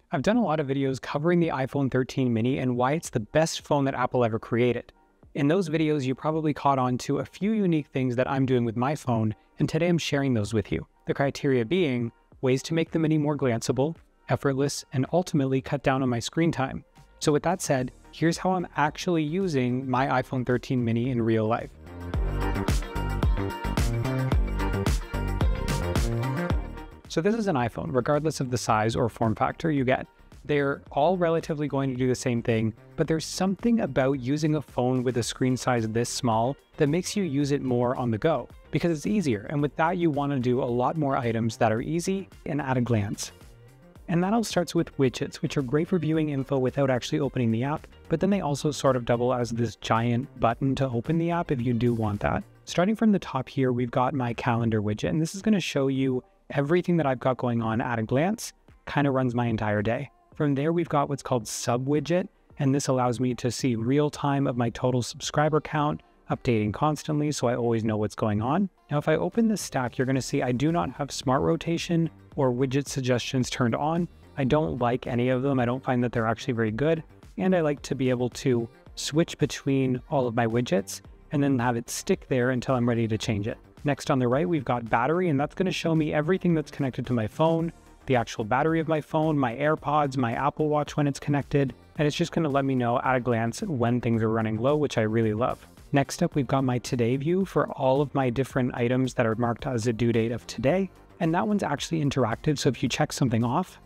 I've done a lot of videos covering the iPhone 13 mini and why it's the best phone that Apple ever created. In those videos, you probably caught on to a few unique things that I'm doing with my phone, and today I'm sharing those with you. The criteria being ways to make the mini more glanceable, effortless, and ultimately cut down on my screen time. So with that said, here's how I'm actually using my iPhone 13 mini in real life. So this is an iPhone, regardless of the size or form factor you get. They're all relatively going to do the same thing, but there's something about using a phone with a screen size this small that makes you use it more on the go, because it's easier, and with that you want to do a lot more items that are easy and at a glance. And that all starts with widgets, which are great for viewing info without actually opening the app, but then they also sort of double as this giant button to open the app if you do want that. Starting from the top here, we've got my calendar widget, and this is going to show you everything that I've got going on at a glance, kind of runs my entire day. From there, we've got what's called sub widget, and this allows me to see real time of my total subscriber count, updating constantly so I always know what's going on. Now, if I open this stack, you're going to see I do not have smart rotation or widget suggestions turned on. I don't like any of them. I don't find that they're actually very good. And I like to be able to switch between all of my widgets and then have it stick there until I'm ready to change it. Next on the right, we've got battery, and that's going to show me everything that's connected to my phone, the actual battery of my phone, my AirPods, my Apple Watch when it's connected, and it's just going to let me know at a glance when things are running low, which I really love. Next up, we've got my today view for all of my different items that are marked as a due date of today, and that one's actually interactive, so if you check something off,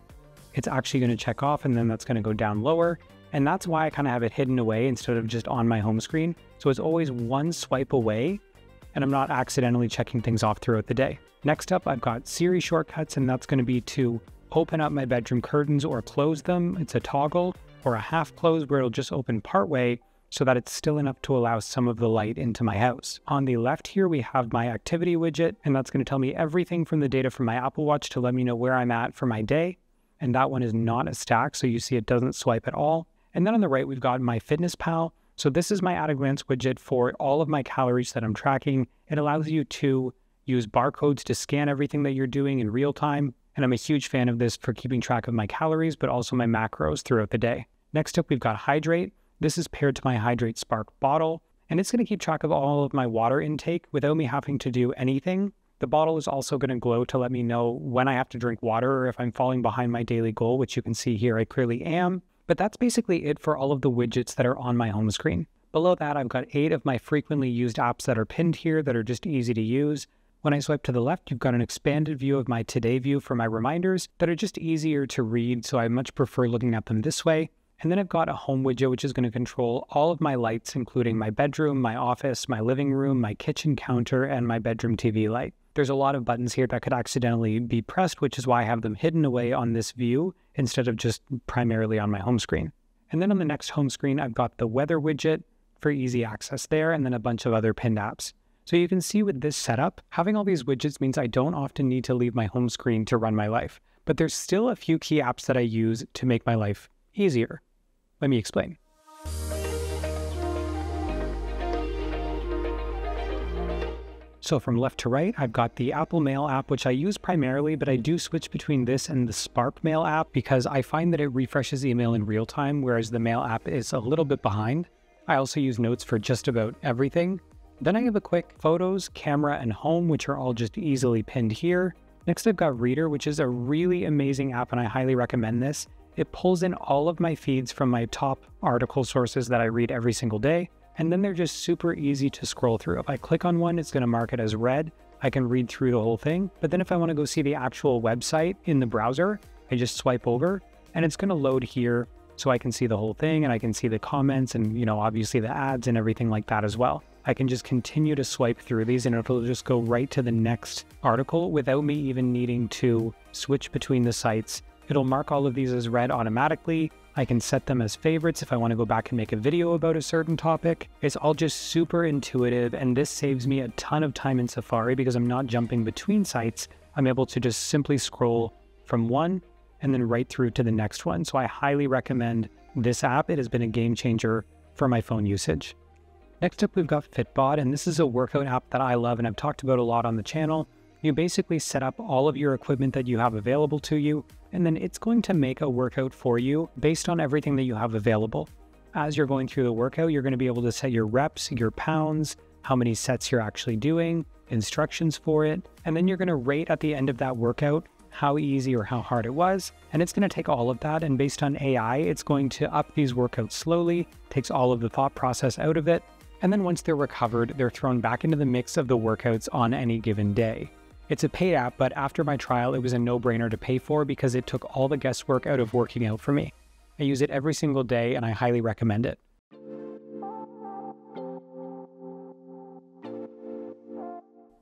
it's actually going to check off, and then that's going to go down lower, and that's why I kind of have it hidden away instead of just on my home screen, so it's always one swipe away, and I'm not accidentally checking things off throughout the day. Next up, I've got Siri shortcuts, and that's going to be to open up my bedroom curtains or close them. It's a toggle or a half close where it'll just open partway so that it's still enough to allow some of the light into my house. On the left here, we have my activity widget, and that's going to tell me everything from the data from my Apple Watch to let me know where I'm at for my day. And that one is not a stack, so you see it doesn't swipe at all. And then on the right, we've got my Fitness Pal. So this is my at-a-glance widget for all of my calories that I'm tracking. It allows you to use barcodes to scan everything that you're doing in real time. And I'm a huge fan of this for keeping track of my calories, but also my macros throughout the day. Next up, we've got Hydrate. This is paired to my Hydrate Spark bottle, and it's going to keep track of all of my water intake without me having to do anything. The bottle is also going to glow to let me know when I have to drink water or if I'm falling behind my daily goal, which you can see here I clearly am. But that's basically it for all of the widgets that are on my home screen. Below that, I've got 8 of my frequently used apps that are pinned here that are just easy to use. When I swipe to the left, you've got an expanded view of my today view for my reminders that are just easier to read, so I much prefer looking at them this way. And then I've got a home widget, which is going to control all of my lights, including my bedroom, my office, my living room, my kitchen counter, and my bedroom TV light. There's a lot of buttons here that could accidentally be pressed, which is why I have them hidden away on this view instead of just primarily on my home screen. And then on the next home screen, I've got the weather widget for easy access there, and then a bunch of other pinned apps. So you can see with this setup, having all these widgets means I don't often need to leave my home screen to run my life, but there's still a few key apps that I use to make my life easier. Let me explain. So from left to right, I've got the Apple Mail app, which I use primarily, but I do switch between this and the Spark Mail app because I find that it refreshes email in real time, whereas the Mail app is a little bit behind. I also use Notes for just about everything. Then I have a quick Photos, Camera, and Home, which are all just easily pinned here. Next, I've got Reader, which is a really amazing app, and I highly recommend this. It pulls in all of my feeds from my top article sources that I read every single day. And then they're just super easy to scroll through. If I click on one, it's going to mark it as read. I can read through the whole thing. But then if I want to go see the actual website in the browser, I just swipe over and it's going to load here so I can see the whole thing and I can see the comments and, obviously the ads and everything like that as well. I can just continue to swipe through these and it'll just go right to the next article without me even needing to switch between the sites. It'll mark all of these as read automatically. I can set them as favorites if I want to go back and make a video about a certain topic. It's all just super intuitive, and this saves me a ton of time in Safari because I'm not jumping between sites. I'm able to just simply scroll from one and then right through to the next one. So I highly recommend this app. It has been a game changer for my phone usage. Next up, we've got Fitbod, and this is a workout app that I love and I've talked about a lot on the channel. You basically set up all of your equipment that you have available to you. and then it's going to make a workout for you based on everything that you have available. As you're going through the workout, you're going to be able to set your reps, your pounds, how many sets you're actually doing, instructions for it, and then you're going to rate at the end of that workout how easy or how hard it was. And it's going to take all of that, and based on AI, it's going to up these workouts slowly, takes all of the thought process out of it, and then once they're recovered, they're thrown back into the mix of the workouts on any given day. It's a paid app, but after my trial, it was a no-brainer to pay for because it took all the guesswork out of working out for me. I use it every single day, and I highly recommend it.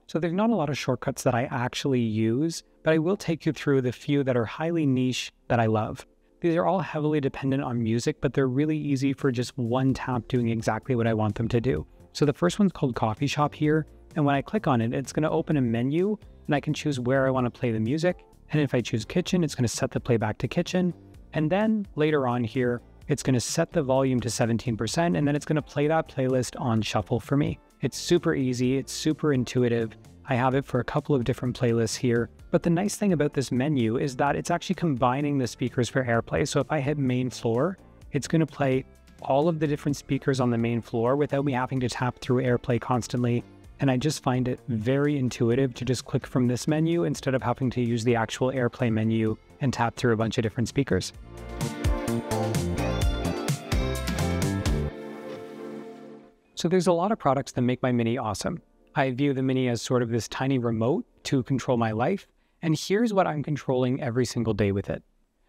So there's not a lot of shortcuts that I actually use, but I will take you through the few that are highly niche that I love. These are all heavily dependent on music, but they're really easy for just one tap doing exactly what I want them to do. So the first one's called Coffee Shop here, and when I click on it, it's going to open a menu, and I can choose where I want to play the music. And if I choose Kitchen, it's going to set the playback to Kitchen. And then later on here, it's going to set the volume to 17%, and then it's going to play that playlist on shuffle for me. It's super easy, it's super intuitive. I have it for a couple of different playlists here. But the nice thing about this menu is that it's actually combining the speakers for AirPlay. So if I hit main floor, it's going to play all of the different speakers on the main floor without me having to tap through AirPlay constantly. And I just find it very intuitive to just click from this menu instead of having to use the actual AirPlay menu and tap through a bunch of different speakers. So there's a lot of products that make my Mini awesome. I view the Mini as sort of this tiny remote to control my life, and here's what I'm controlling every single day with it.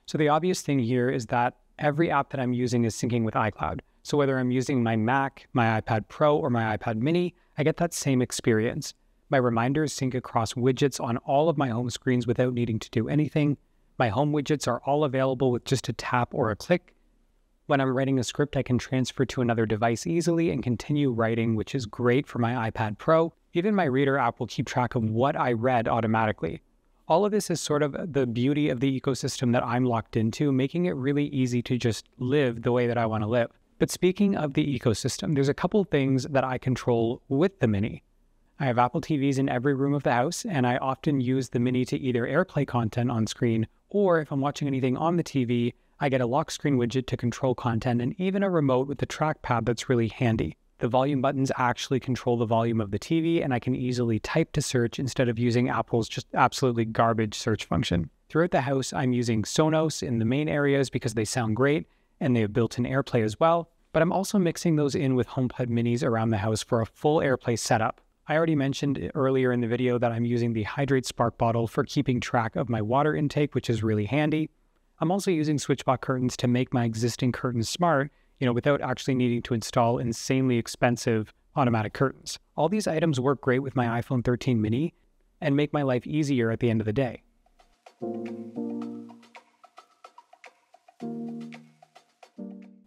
So the obvious thing here is that every app that I'm using is syncing with iCloud. So whether I'm using my Mac, my iPad Pro, or my iPad Mini, I get that same experience. My reminders sync across widgets on all of my home screens without needing to do anything. My home widgets are all available with just a tap or a click. When I'm writing a script, I can transfer to another device easily and continue writing, which is great for my iPad Pro. Even my Reader app will keep track of what I read automatically. All of this is sort of the beauty of the ecosystem that I'm locked into, making it really easy to just live the way that I want to live. But speaking of the ecosystem, there's a couple things that I control with the Mini. I have Apple TVs in every room of the house, and I often use the Mini to either AirPlay content on screen, or if I'm watching anything on the TV, I get a lock screen widget to control content and even a remote with a trackpad that's really handy. The volume buttons actually control the volume of the TV, and I can easily type to search instead of using Apple's just absolutely garbage search function. Throughout the house, I'm using Sonos in the main areas because they sound great, and they have built-in AirPlay as well, but I'm also mixing those in with HomePod Minis around the house for a full AirPlay setup. I already mentioned earlier in the video that I'm using the Hydrate Spark bottle for keeping track of my water intake, which is really handy. I'm also using SwitchBot curtains to make my existing curtains smart, without actually needing to install insanely expensive automatic curtains. All these items work great with my iPhone 13 mini and make my life easier at the end of the day.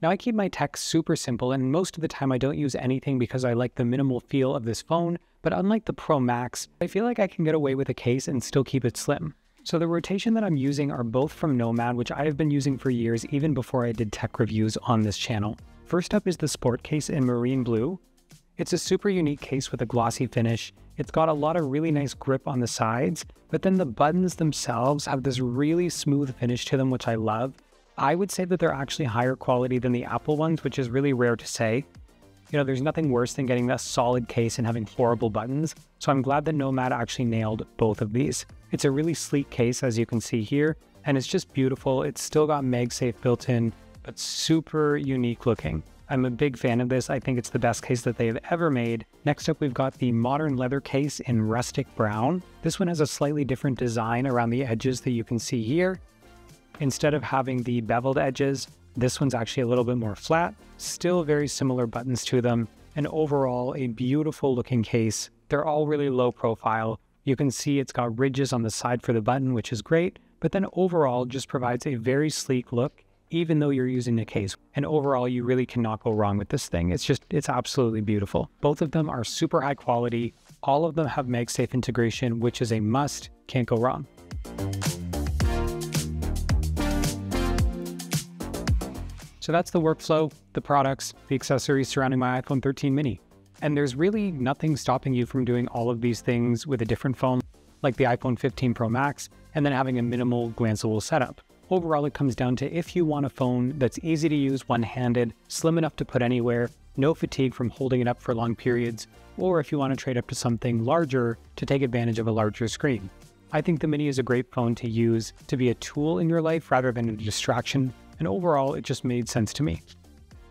Now I keep my tech super simple, and most of the time I don't use anything because I like the minimal feel of this phone, but unlike the Pro Max, I feel like I can get away with a case and still keep it slim. So the rotation that I'm using are both from Nomad, which I have been using for years even before I did tech reviews on this channel. First up is the Sport case in marine blue. It's a super unique case with a glossy finish. It's got a lot of really nice grip on the sides, but then the buttons themselves have this really smooth finish to them, which I love. I would say that they're actually higher quality than the Apple ones, which is really rare to say. There's nothing worse than getting a solid case and having horrible buttons, so I'm glad that Nomad actually nailed both of these. It's a really sleek case, as you can see here, and it's just beautiful. It's still got MagSafe built in, but super unique looking. I'm a big fan of this. I think it's the best case that they have ever made. Next up, we've got the modern leather case in rustic brown. This one has a slightly different design around the edges that you can see here. Instead of having the beveled edges, this one's actually a little bit more flat, still very similar buttons to them, and overall a beautiful looking case. They're all really low profile. You can see it's got ridges on the side for the button, which is great, but then overall just provides a very sleek look, even though you're using a case. And overall, you really cannot go wrong with this thing. It's absolutely beautiful. Both of them are super high quality. All of them have MagSafe integration, which is a must. Can't go wrong. So that's the workflow, the products, the accessories surrounding my iPhone 13 mini. And there's really nothing stopping you from doing all of these things with a different phone. like the iPhone 15 Pro Max, and then having a minimal glanceable setup. Overall, it comes down to if you want a phone that's easy to use one-handed, slim enough to put anywhere, no fatigue from holding it up for long periods, or if you want to trade up to something larger to take advantage of a larger screen. I think the Mini is a great phone to use to be a tool in your life rather than a distraction, and overall, it just made sense to me.